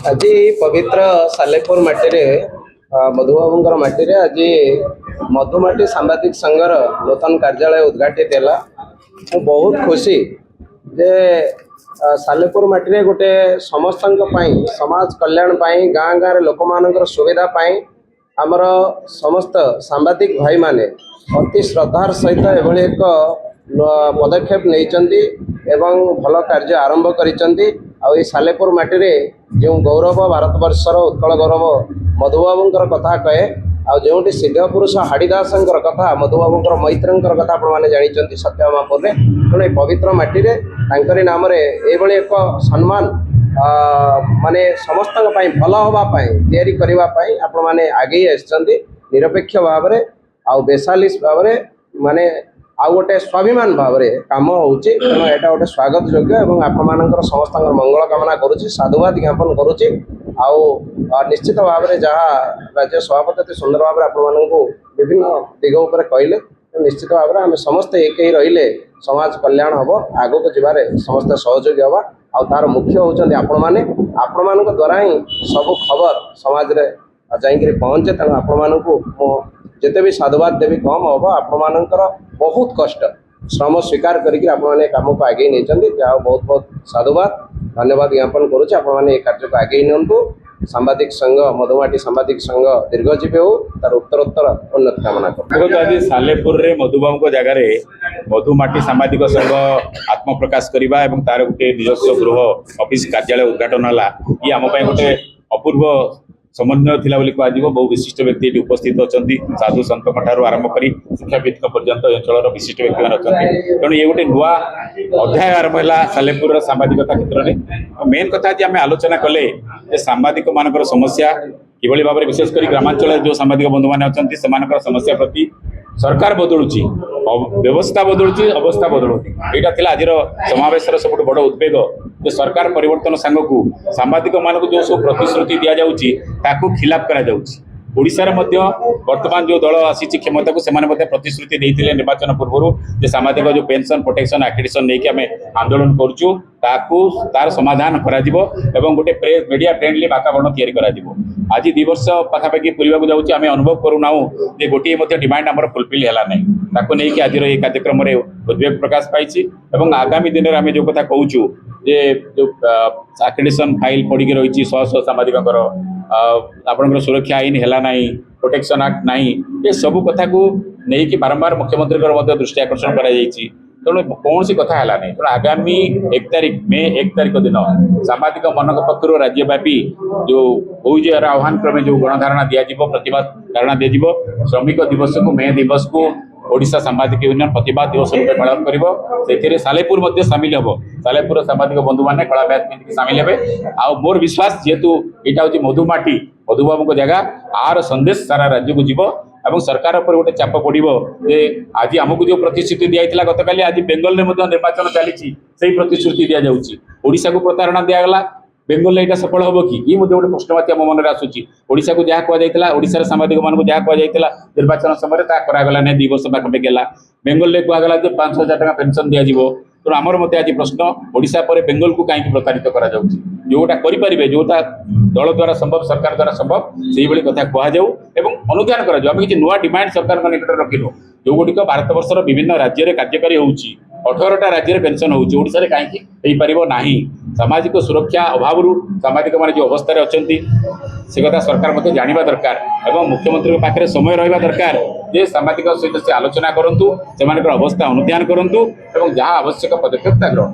आज पवित्र सालेपुर माटी मधुबाबूंकर माटी आज मधुमाटी सांबादिक संघर नूतन कार्यालय उद्घाटित है। बहुत खुशी जे सालेपुर माटी गोटे समस्त समाज कल्याण गाँ गाँव लोक मान सुविधा आमर समस्त सांबादिक भाई माने अति श्रद्धार सहित एभली एक पदक्षेप नहीं एवं भल कार्य आरंभ करिसेंती। आ सालेपुर माटी जो गौरव भारत वर्षर उत्कल गौरव मधुबाबूंकर कथा कहे आउटी सिद्ध पुरुष हाड़ीदासंकर कथा मधुबाबूंकर मैत्रींकर कथा आपने जानी सत्यमापुर में तेणु पवित्र माटी नाम ये एक सम्मान माने समस्त भल हाँपाई करने आपण मैंने आगे निरपेक्ष भाव में आउ बेसालिस भाव में माने आउ गोटे स्वाभिमान भाव में कम होती यहाँ गोटे स्वागत योग्य और आपर समस्त मंगल कामना करुच्ची साधुवाद ज्ञापन करुच्ची निश्चित भाव में जहाँ राज्य सभापति सुंदर भाव में आपण विभिन्न दिग उपर कहले निश्चित भाव में आम समस्ते एक ही रहिले समाज कल्याण हम आग को जबार समस्त सहयोगी हवा आ तार मुख्य होती आपण मान द्वारा ही सब खबर समाज रे जाइए पहुँचे तेणु आपण जिते भी साधुवाद देवी कम हम आपर बहुत कष्ट श्रम स्वीकार करके काम को आगे नहीं जहाँ बहुत बहुत साधुवाद धन्यवाद ज्ञापन करुच्चे आपने कार्य को आगे नियंतु। सांबादिक संघ मधुमाटी सांबादिक संघ दीर्घजीवी हो तार उत्तरोत्तर उन्नति कामना कर। आज सालेपुर रे मधुबाबू जगार मधुमाटी सांबादिक संघ आत्मप्रकाश करवा और तार गोटे निजस्व गृह ऑफिस कार्यालय उद्घाटन है। ये आम गोटे अपूर्व समन्वय थिला बोली कह बहु विशिष्ट व्यक्ति ये उपस्थित अच्छा साधु सत ठार आरंभ कर शिक्षाविद पर्यंत अंचल विशिष्ट व्यक्ति मैंने अच्छा तेणु ये गोटे नुआ अध्याय आरंभ है सालेपुर सांबादिकता क्षेत्र में। मेन कथा आज आम आलोचना कले सांबादिक मान समस्या किभली भाव में विशेषकर ग्रामांचल जो सांबादिक बंधु मैंने अच्छा से समस्या प्रति सरकार बदलुची व्यवस्था बदलुची अवस्था बदलुची यहाँ था आज समावेश सब बड़ उद्वेग जो सरकार परिवर्तन सांग को सांबादिक मान जो सब प्रतिश्रुति दि जाऊँगी खिलाफ करा ओडिशार वर्तमान जो दल आसी क्षमता को सेमाने प्रतिश्रुति देते निर्वाचन पूर्व जो सामाजिक जो पेंशन प्रोटेक्शन एक्टिविशन नहीं आम आंदोलन करुचु तार समाधान करा गोटे प्रेस मीडिया फ्रेंडली वातावरण तैयारी करा। आज 2 वर्ष पाखापाखि पूरा को जाऊँगी आम अनुभव करूना जे गोटे डिमांड आम फुलफिल है ना नहीं आज ये कार्यक्रम में उद्वेग प्रकाश पाई आगामी दिन में आम जो कथा कहूँ जे जो एक्टिविशन फाइल पड़ी रही 100 सामाजिकर आपंकर सुरक्षा आईन है ना प्रोटेक्शन एक्ट ना ये सब कथा को लेकिन बारंबार मुख्यमंत्री दृष्टि आकर्षण कर तेणु कौन सी कथा है तेणु आगामी 1 तारिख मे 1 तारिख दिन सांबादिक मन पक्ष राज्यव्यापी जो बहुजय आह्वान क्रमे जो गणधारणा दिज्व प्रतिवाद धारणा दिज्व श्रमिक दिवस को मे दिवस को ओडिशा सांबादिक यूनियन प्रतिवाद दिवस रूप पालन कर सालेपुर सामिल हम सालेपुर सांबादिक बंधु मैंने कला बैच पिंधिक सामिल हे आ मोर विश्वास जेहेतु यहाँ हूँ मधुमाटी मधुबाबू जगह आर संदेश सारा राज्य को जीव और सरकार पर गोटे चाप पड़ो जे आज आमको जो प्रतिश्रुति दिया गतकाली आज बेंगल में निर्वाचन चली प्रतिश्रुति दि जाऊँगी ओडिशा को प्रतारणा दिगला बेंगल यहाँ सफल हम कि ये गोटे प्रश्नवाची आम मन में आसूसी ओडिशा को जहाँ कहला ओडिशार सांबादिक मान जहाँ कहला निर्वाचन समय करागला ना 2 वर्ष पाखापाखि है बेंगल में कहला 5,000 टका पेंशन दिज्व तेणु आमर मत आज प्रश्न ओडिशा पर बेंगल को कहीं प्रतारित करा जोटा करें जोटा दल द्वारा संभव सरकार द्वारा संभव से भाई कथा कहु अनुधान करें किसी नुआ डिमांड सरकार निकट रखिलु जो गुड़िक भारत वर्षर विभिन्न राज्य में कार्यकारी होची 18टा राज्य में पेंशन होशार कहीं पार सामाजिक सुरक्षा अभाव सामाजिक मान जो अवस्था अच्छा से कथा सरकार मत जाना दरकार और मुख्यमंत्री पाखे समय रहा दरकार जे सामाजिक सहित से आलोचना करूँ से अवस्था अनुधान करूँ और जहाँ आवश्यक पदक्षेप ग्रहण।